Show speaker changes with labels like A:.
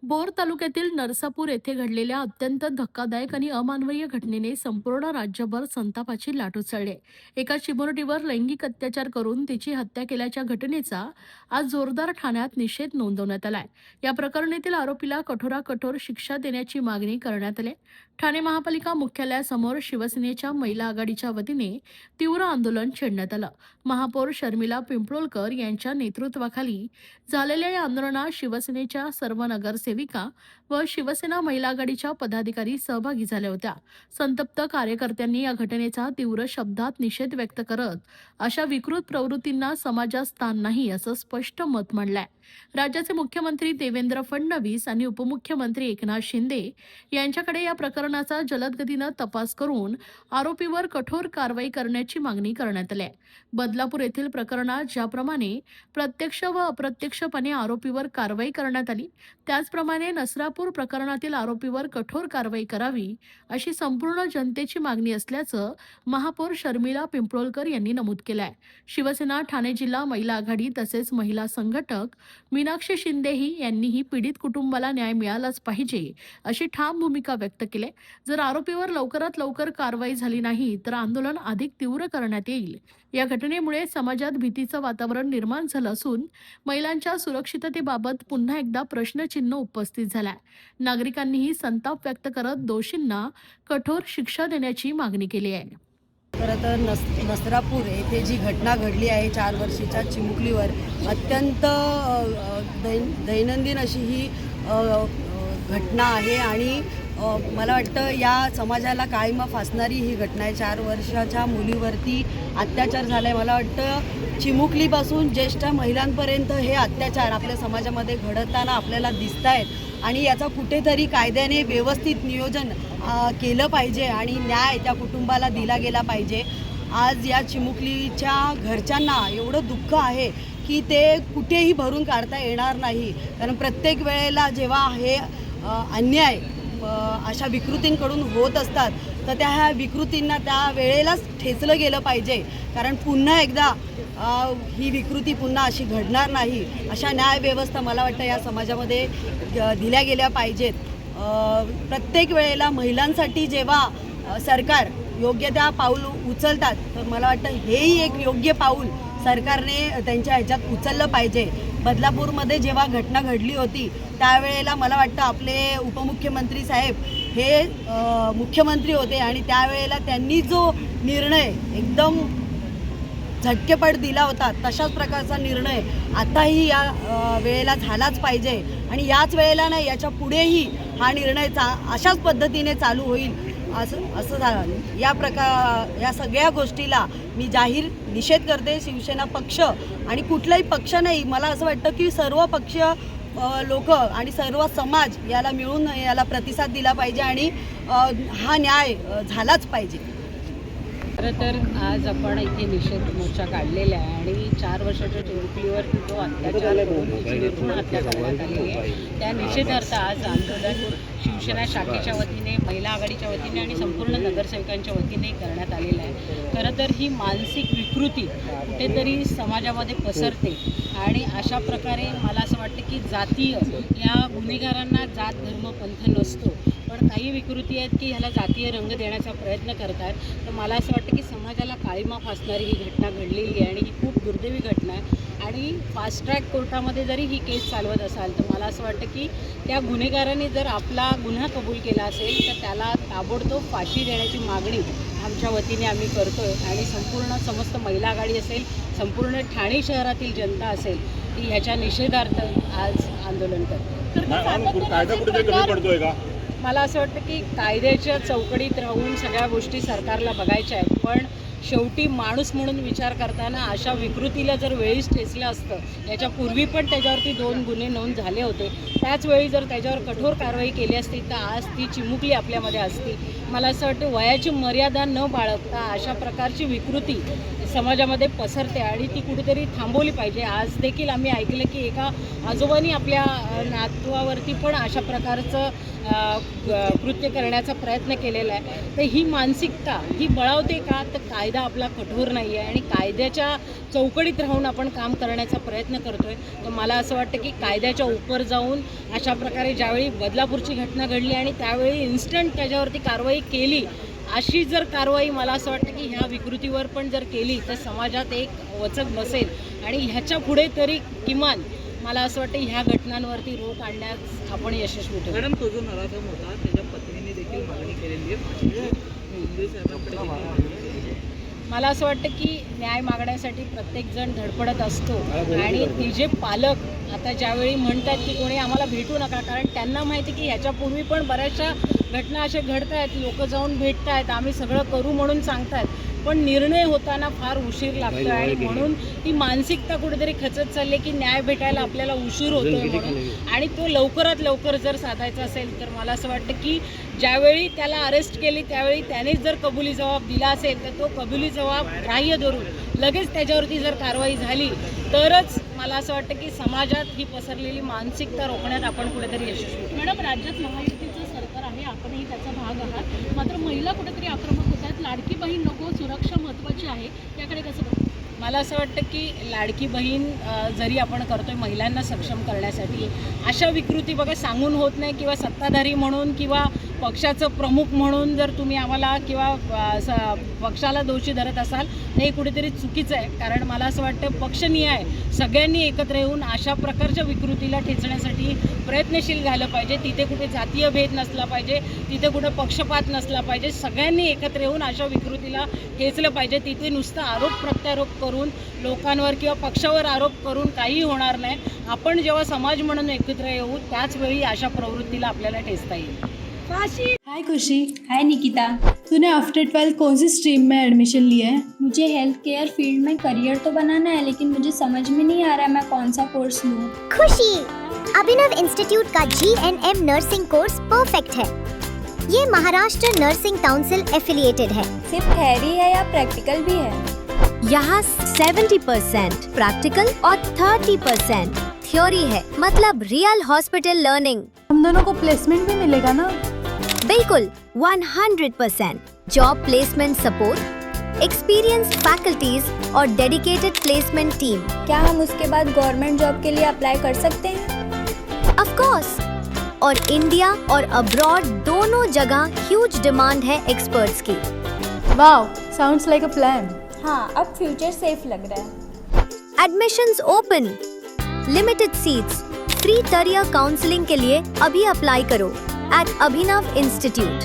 A: Bore तालुक्यातील नरसापूर येथे घडलेल्या अत्यंत धक्कादायक आणि अमानवीय घटनेने संपूर्ण राज्यभर संतापाची लाट उसळली. एका चिमुरडीवर लैंगिक अत्याचार करून तिची हत्या केल्याच्या घटनेचा आज जोरदार ठाण्यात निषेध नोंदवण्यात आलाय. या प्रकरणातील आरोपीला कठोराकठोर शिक्षा देण्याची मागणी करण्यात आली. ठाणे महापालिका मुख्यालयासमोर शिवसेनेच्या महिला आघाडीच्या वतीने तीव्र आंदोलन छेडण्यात आलं. महापौर शर्मिला पिंपळोलकर यांच्या नेतृत्वाखाली झालेल्या या आंदोलनात शिवसेनेच्या सर्व नगरसेविका व शिवसेना महिला आघाडीच्या पदाधिकारी सहभागी झाल्या होत्या. संतप्त कार्यकर्त्यांनी या घटनेचा तीव्र शब्दात निषेध व्यक्त करत अशा विकृत प्रवृत्तींना समाजात स्थान नाही असं स्पष्ट मत मांडलंय. राज्याचे मुख्यमंत्री देवेंद्र फडणवीस आणि उपमुख्यमंत्री एकनाथ शिंदे यांच्याकडे या प्रकरणाचा जलद गतीनं तपास करून आरोपीवर कठोर कारवाई करण्याची मागणी करण्यात आली आहे. बदलापूर येथील प्रकरणात ज्याप्रमाणे प्रत्यक्ष व अप्रत्यक्षपणे आरोपीवर कारवाई करण्यात आली, त्याचप्रमाणे नसरापूर प्रकरणातील आरोपीवर कठोर कारवाई करावी अशी संपूर्ण जनतेची मागणी असल्याचं महापौर शर्मिला पिंपळोलकर यांनी नमूद केलं आहे. शिवसेना ठाणे जिल्हा महिला आघाडी तसेच महिला संघटक मीनाक्षी शिंदेही यांनीही पीडित कुटुंबाला न्याय मिळालाच पाहिजे अशी ठाम भूमिका व्यक्त केली. जर आरोपीवर लवकरात लवकर कारवाई झाली नाही तर आंदोलन अधिक तीव्र करण्यात येईल. या घटनेमुळे समाजात भीतीचं वातावरण निर्माण झालं असून महिलांच्या सुरक्षिततेबाबत पुन्हा एकदा प्रश्नचिन्ह उपस्थित झालाय. नागरिकांनीही संताप व्यक्त करत दोषींना कठोर शिक्षा देण्याची मागणी केली आहे.
B: खरं तर नसरापूर येथे जी घटना घडली आहे 4 वर्षाच्या चिमुकलीवर अत्यंत दैनंदिन अशी ही घटना आहे आणि मला वाटतं या समाजाला कायम फासणारी ही घटना आहे. 4 वर्षाच्या मुलीवरती अत्याचार झाला आहे. मला वाटतं चिमुकलीपासून ज्येष्ठ महिलांपर्यंत हे अत्याचार आपल्या समाजामध्ये घडताना आपल्याला दिसत आहेत आणि याचा कुठेतरी कायद्याने व्यवस्थित नियोजन केलं पाहिजे आणि न्याय त्या कुटुंबाला दिला गेला पाहिजे. आज या चिमुकलीच्या घरच्यांना एवढं दुःख आहे की ते कुठेही भरून काढता येणार नाही. कारण प्रत्येक वेळेला जेव्हा हे अन्याय अशा विकृतींकडून होत असतात तर त्या ह्या विकृतींना त्या वेळेलाच ठेचलं गेलं पाहिजे. कारण पुन्हा एकदा ही विकृती पुन्हा अशी घडणार नाही अशा न्यायव्यवस्था मला वाटतं या समाजामध्ये दिल्या गेल्या पाहिजेत. प्रत्येक वेळेला महिलांसाठी जेव्हा सरकार योग्य त्या पाऊल उचलतात तर मला वाटतं हेही एक योग्य पाऊल सरकारने त्यांच्या ह्याच्यात उचललं पाहिजे. बदलापूरमध्ये जेव्हा घटना घडली होती त्यावेळेला मला वाटतं आपले उपमुख्यमंत्री साहेब हे मुख्यमंत्री होते आणि त्यावेळेला त्यांनी जो निर्णय एकदम झटकेपट दिला होता तशाच प्रकारचा निर्णय आताही या वेळेला झालाच पाहिजे आणि याच वेळेला नाही याच्या पुढेही हा निर्णय अशाच पद्धतीने चालू होईल असं झालं. या सगळ्या गोष्टीला मी जाहीर निषेध करते. शिवसेना पक्ष आणि कुठलाही पक्ष नाही, मला असं वाटतं की सर्व पक्ष लोक आणि सर्व समाज याला मिळून याला प्रतिसाद दिला पाहिजे आणि हा न्याय झालाच पाहिजे.
C: खरं तर आज आपण इथे निषेध मोर्चा काढलेला आहे आणि 4 वर्षाच्या चिमुकलीवर जो अत्याचार करून तिची निर्घृण हत्या करण्यात आलेली आहे त्या निषेधार्थ आज आंदोलन शिवसेना शाखेच्या वतीने महिला आघाडीच्या वतीने आणि संपूर्ण नगरसेवकांच्या वतीने करण्यात आलेलं आहे. खरं तर ही मानसिक विकृती कुठेतरी समाजामध्ये पसरते आणि अशा प्रकारे मला असं वाटतं की जातीय या गुन्हेगारांना जात धर्म पंथ नसतो, पण काही विकृती आहेत की ह्याला जातीय रंग देण्याचा प्रयत्न करतात. तर मला असं वाटतं की समाजाला काळीमा फासणारी ही घटना घडलेली आहे आणि ही खूप दुर्दैवी घटना आहे आणि फास्ट ट्रॅक कोर्टामध्ये जरी ही केस चालवत असाल तर मला असं वाटतं की त्या गुन्हेगारांनी जर आपला गुन्हा कबूल केला असेल तर त्याला ताबडतोब फाशी देण्याची मागणी आमच्या वतीने आम्ही करतो आहे आणि संपूर्ण समस्त महिला आघाडी असेल, संपूर्ण ठाणे शहरातील जनता असेल ती ह्याच्या निषेधार्थ आज आंदोलन करतो. मला असं वाटतं की कायद्याच्या चौकटीत राहून सगळ्या गोष्टी सरकारला बघायच्या आहेत, पण शेवटी माणूस म्हणून विचार करताना अशा विकृतीला जर वेळीच ठेचलं असतं, याच्यापूर्वी पण त्याच्यावरती 2 गुन्हे नोंद झाले होते, त्याचवेळी जर त्याच्यावर कठोर कारवाई केली असती तर आज ती चिमुकली आपल्यामध्ये असती. मला असं वाटतं वयाची मर्यादा न बाळगता अशा प्रकारची विकृती समाजामध्ये पसरते आणि ती कुठेतरी थांबवली पाहिजे. आज देखील आम्ही ऐकलं की एका आजोबांनी आपल्या नातवावरती पण अशा प्रकारचं कृत्य करण्याचा प्रयत्न केलेला आहे. तर ही मानसिकता ही बळावते का? तर कायदा आपला कठोर नाही आहे आणि कायद्याच्या चौकटीत राहून आपण काम करण्याचा प्रयत्न करतो आहे. तर मला असं वाटतं की कायद्याच्या उपर जाऊन अशा प्रकारे ज्यावेळी बदलापूरची घटना घडली आणि त्यावेळी इन्स्टंट त्याच्यावरती कारवाई केली, अशी जर कारवाई मला असं वाटतं की ह्या विकृतीवर पण जर केली तर समाजात एक वचक बसेल आणि ह्याच्या पुढे तरी किमान मला असं वाटतं ह्या घटनांवरती रोख आणण्यास आपण यशस्वी ठरू.
D: मॅडम, तो जो नराधम होता त्याच्या पत्नीने देखील मागणी केलेली आहे. मुंबई साहेबांकडे देखील
C: मला असं वाटतं की न्याय मागण्यासाठी प्रत्येकजण धडपडत असतो आणि तिचे पालक आता ज्यावेळी म्हणतात की कोणी आम्हाला भेटू नका, कारण त्यांना माहिती की ह्याच्यापूर्वी पण बऱ्याचशा घटना अशा घडत आहेत, लोक जाऊन भेटत आहेत, आम्ही सगळं करू म्हणून सांगतात, पण निर्णय होताना फार उशीर लागतो आणि म्हणून ती मानसिकता कुठेतरी खचत चालली की न्याय भेटायला आपल्याला उशीर होतोय म्हणून. आणि तो लवकरात लवकर जर साधायचा असेल तर मला असं वाटतं की ज्यावेळी त्याला अरेस्ट केली त्यावेळी त्यानेच जर कबुली जबाब दिला असेल तर तो कबुली जबाब ग्राह्य धरून लगेच त्याच्यावरती जर कारवाई झाली तरच मला असं वाटतं की समाजात ही पसरलेली मानसिकता रोखण्यात आपण कुठेतरी यशस्वी होऊ.
A: मॅडम, राज्यात महायुतीचं सरकार आहे, आपणही त्याचा भाग आहात, मात्र महिला कुठेतरी आक्रमक होत आहेत. लाडकी बहीण नको, सुरक्षा महत्त्वाची आहे, याकडे कसं बघता?
C: मला असं वाटतं की लाडकी बहीण जरी आपण करतोय महिलांना सक्षम करण्यासाठी, अशा विकृती बघा सांगून होत नाही किंवा सत्ताधारी म्हणून किंवा पक्षाचं प्रमुख म्हणून जर तुम्ही आम्हाला किंवा पक्षाला दोषी धरत असाल तर हे कुठेतरी चुकीचं आहे. कारण मला असं वाटतं पक्षनिहाय सगळ्यांनी एकत्र येऊन अशा प्रकारच्या विकृतीला ठेचण्यासाठी प्रयत्नशील झालं पाहिजे. तिथे कुठे जातीय भेद नसला पाहिजे, तिथे कुठे पक्षपात नसला पाहिजे, सगळ्यांनी एकत्र येऊन अशा विकृतीला ठेचलं पाहिजे. तिथे नुसतं आरोप प्रत्यारोप करून लोकांवर किंवा पक्षावर आरोप करून काही होणार नाही. आपण जेव्हा समाज म्हणून एकत्र येऊ त्याच वेळी अशा प्रवृत्तीला आपल्याला ठेचता येईल.
E: हाय खुशी।
F: हाय निकिता।
E: तूने आफ्टर 12 कौन सी स्ट्रीम में एडमिशन लिया है?
F: मुझे हेल्थ केयर फील्ड में करियर तो बनाना है, लेकिन मुझे समझ में नहीं आ रहा मैं कौन सा कोर्स लूँ।
G: खुशी, अभिनव इंस्टीट्यूट का GNM नर्सिंग कोर्स परफेक्ट है। ये महाराष्ट्र नर्सिंग काउंसिल एफिलिएटेड है।
F: सिर्फ थ्योरी है या प्रैक्टिकल भी है?
G: यहाँ 70% प्रैक्टिकल और 30% थ्योरी है, मतलब रियल हॉस्पिटल लर्निंग।
E: हम दोनों को प्लेसमेंट भी मिलेगा ना?
G: बिल्कुल 100% job placement support, experienced faculties और डेडिकेटेड प्लेसमेंट टीम।
F: क्या हम उसके बाद गवर्नमेंट जॉब के लिए अप्लाई कर सकते हैं?
G: ऑफ कोर्स, और इंडिया और अब्रॉड दोनों जगह ह्यूज डिमांड है एक्सपर्ट्स की।
E: Wow, sounds like a plan.
F: हाँ, अब फ्यूचर सेफ लग रहा है।
G: Admissions open, limited seats, free career counselling के लिए अभी अप्लाई करो at Abhinav Institute।